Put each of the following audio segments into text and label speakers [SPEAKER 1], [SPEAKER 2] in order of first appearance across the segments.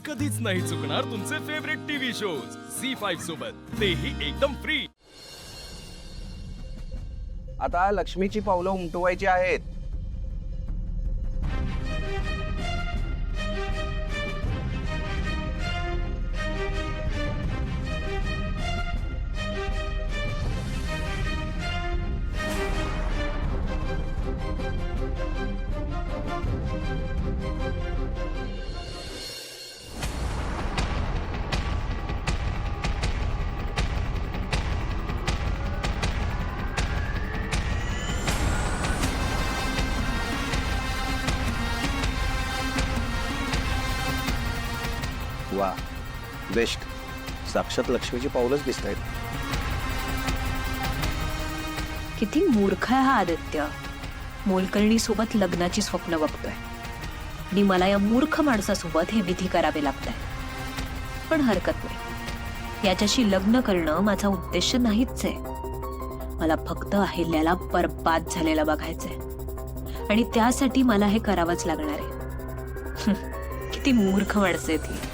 [SPEAKER 1] कधीच नाही चुकणार तुमचे फेवरेट टीव्ही शोज झी5 सोबत, तेही एकदम फ्री।
[SPEAKER 2] आता लक्ष्मीची पावलं उमटवायची आहेत। वा, बेस्ट। साक्षात लक्ष्मीची पावलंच दिसत आहेत।
[SPEAKER 3] किती मूर्ख आहे हा आदित्य। मोलकर्णी सोबत लग्नाची स्वप्न बघतोय आणि मला या मूर्ख माणसासोबत हे विधी करावे लागतंय। पण हरकत नाही, याच्याशी लग्न करणं माझा उद्देश नाहीच आहे। मला फक्त अहिल्याला बर्बाद झालेला बघायचंय आणि त्यासाठी मला हे करावंच लागणार आहे। किती मूर्ख माणसं आहेत ही।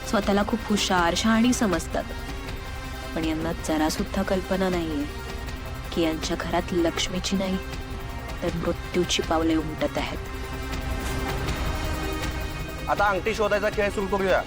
[SPEAKER 3] स्वतःला खूप हुशार शहाणी समजतात, पण यांना जरा सुद्धा कल्पना नाहीये की यांच्या घरात लक्ष्मीची नाही तर मृत्यूची पावले उमटत आहेत।
[SPEAKER 2] आता अंगठी शोधायचा खेळ सुरू करूया।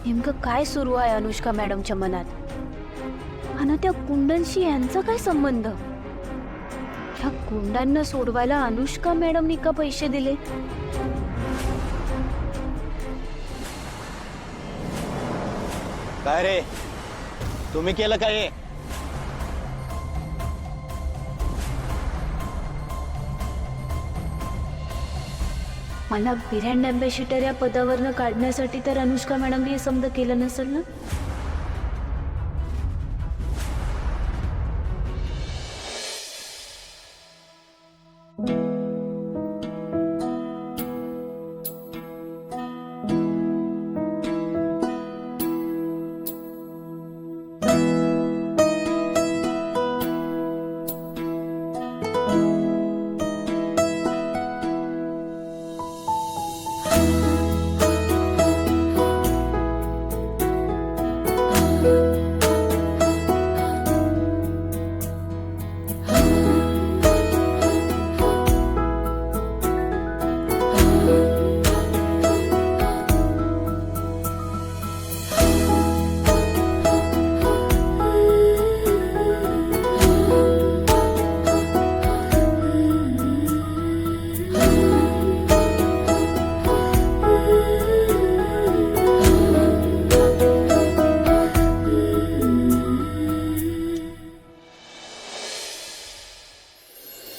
[SPEAKER 4] नेमकं काय सुरू आहे अनुष्का मॅडमच्या मनात? आणि त्या कुंडांशी यांचा काय संबंध? ह्या कुंडांना सोडवायला अनुष्का मॅडमनी का पैसे दिले?
[SPEAKER 5] काय रे, तुम्ही केलं काय हे?
[SPEAKER 4] मला ब्रँड अँबॅसिडर या पदावरनं काढण्यासाठी तर अनुष्का मॅडमने हे समज केलं नसेल ना?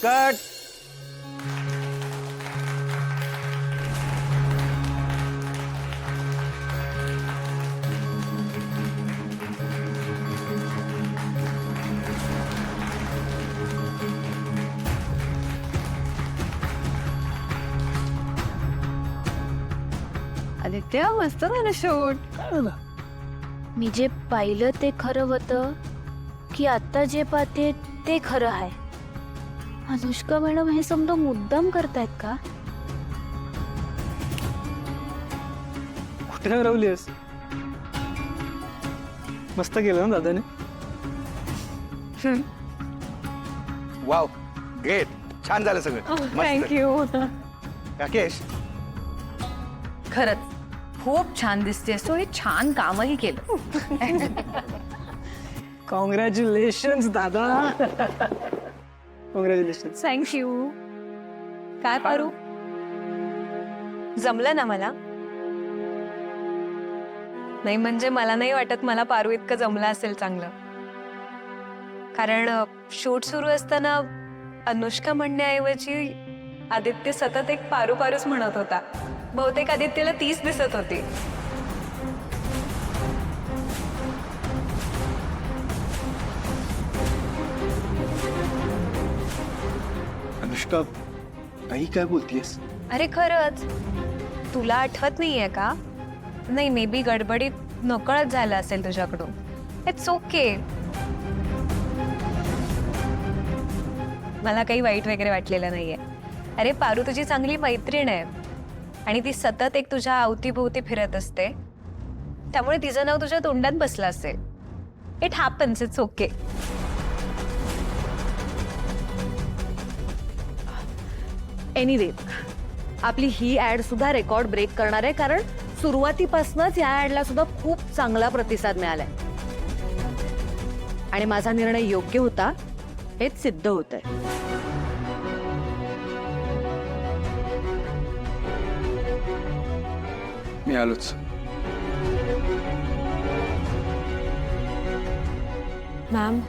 [SPEAKER 2] कट।
[SPEAKER 4] आदित्य, मस्त झालं शूट। मी जे पाहिलं ते खरं होतं की आता जे पाहते ते खरं आहे? अनुष्का मॅडम हे समजा मुद्दाम करतायत का?
[SPEAKER 6] कुठे रवलीस? मस्त केलं ना दादाने।
[SPEAKER 2] वाव, ग्रेट, छान झालं सगळं।
[SPEAKER 4] थँक्यू।
[SPEAKER 2] राकेश,
[SPEAKER 7] खरंच खूप छान दिसतेस तू, हे छान कामही केलं।
[SPEAKER 6] कॉंग्रॅच्युलेशन्स दादा। कॉंग्रॅच्युलेशन।
[SPEAKER 3] थँक्यू। काय पारू, जमलं ना मला? नाही म्हणजे मला नाही वाटत मला पारू इतकं जमलं असेल चांगलं, कारण शूट सुरू असताना अनुष्का म्हणण्याऐवजी आदित्य सतत एक पारू पारूच म्हणत होता. बहुतेक आदित्यला 30 दिसत होती.
[SPEAKER 2] अनुष्का काही काय बोलतीयस?
[SPEAKER 3] अरे खरंच तुला आठवत नाहीये का? नाही, मे बी गडबडीत नकळत झालं असेल तुझ्याकडून. It's okay. मला काही वाईट वगैरे वाटलेलं नाहीये. अरे पारू तुझी चांगली मैत्रीण आहे आणि ती सतत एक तुझ्या अवतीभोवती फिरत असते, त्यामुळे तिचं नाव तुझ्या तोंडात बसलं असेल. It happens. It's okay.
[SPEAKER 7] Anyway, आपली ही ऍड सुद्धा रेकॉर्ड ब्रेक करणार आहे, कारण सुरुवातीपासूनच या ऍडला सुद्धा खूप चांगला प्रतिसाद मिळालाय आणि माझा निर्णय योग्य होता हेच सिद्ध होतंय.
[SPEAKER 2] मी आलोच.
[SPEAKER 3] मॅम,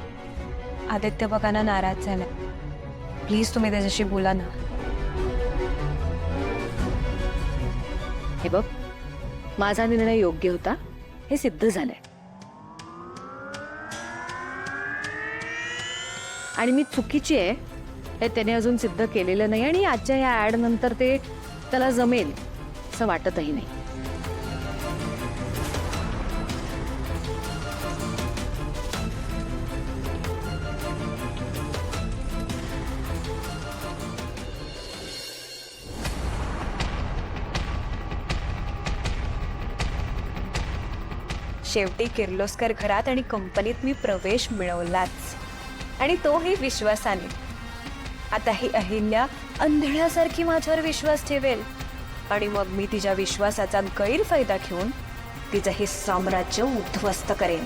[SPEAKER 3] आदित्य बघाना नाराज झालाय. प्लीज तुम्ही त्याच्याशी बोला ना.
[SPEAKER 7] हे बघ, माझा निर्णय योग्य होता हे सिद्ध झालंय आणि मी चुकीची आहे हे त्याने अजून सिद्ध केलेलं नाही आणि आजच्या या ऍड नंतर ते त्याला जमेल असं वाटतही नाही.
[SPEAKER 3] शेवटी किर्लोस्कर घरात आणि कंपनीत मी प्रवेश मिळवलाच, आणि तोही विश्वासाने. आता ही अहिल्या अंधळ्यासारखी माझ्यावर विश्वास ठेवेल आणि मग मी तिच्या विश्वासाचा गैरफायदा घेऊन तिचं हे साम्राज्य उद्ध्वस्त करेन.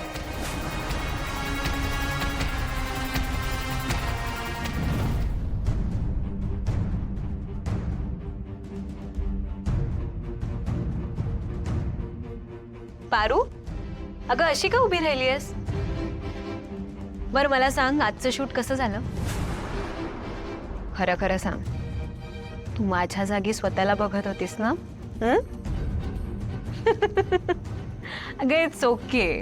[SPEAKER 3] पारू, अगं अशी का उभी राहिलीयस? बर मला सांग, आजचं शूट कसं झालं? खरं खरं सांग, तू माझ्या जागी स्वतःला बघत होतीस ना? अगं इट्स ओके.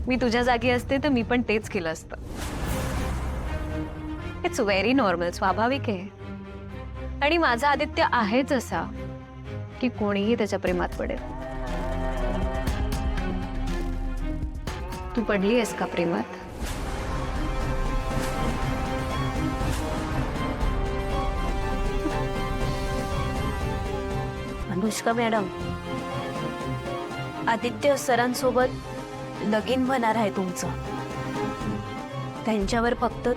[SPEAKER 3] मी तुझ्या जागी असते तर मी पण तेच केलं असतं. इट्स व्हेरी नॉर्मल, स्वाभाविक आहे. आणि माझा आदित्य आहेच असा की कोणीही त्याच्या प्रेमात पडेल. तू पडली आहेस का प्रेमात?
[SPEAKER 4] अनुष्का मॅडम, आदित्य सरांसोबत लगीन होणार आहे तुमचं. त्यांच्यावर फक्त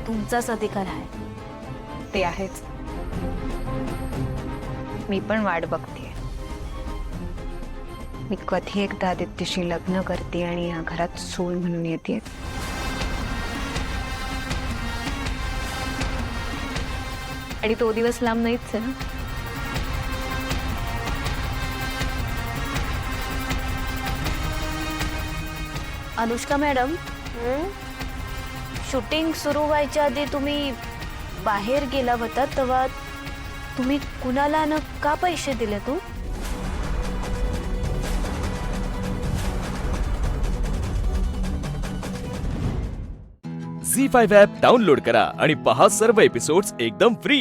[SPEAKER 4] तुमचाच अधिकार आहे.
[SPEAKER 3] ते आहेच. मी पण वाट बघते. मी कधी एकदा आदित्यशी लग्न करते आणि या घरात सून म्हणून येते. आणि तो दिवस लांब नाहीच आहे ना.
[SPEAKER 4] अनुष्का मॅडम, शूटिंग सुरू व्हायच्या आधी तुम्ही बाहेर गेला होता, तेव्हा तुम्ही कुणाला न का पैसे दिले तू?
[SPEAKER 1] झी5 ॲप डाउनलोड करा आणि पहा सर्व एपिसोड्स एकदम फ्री.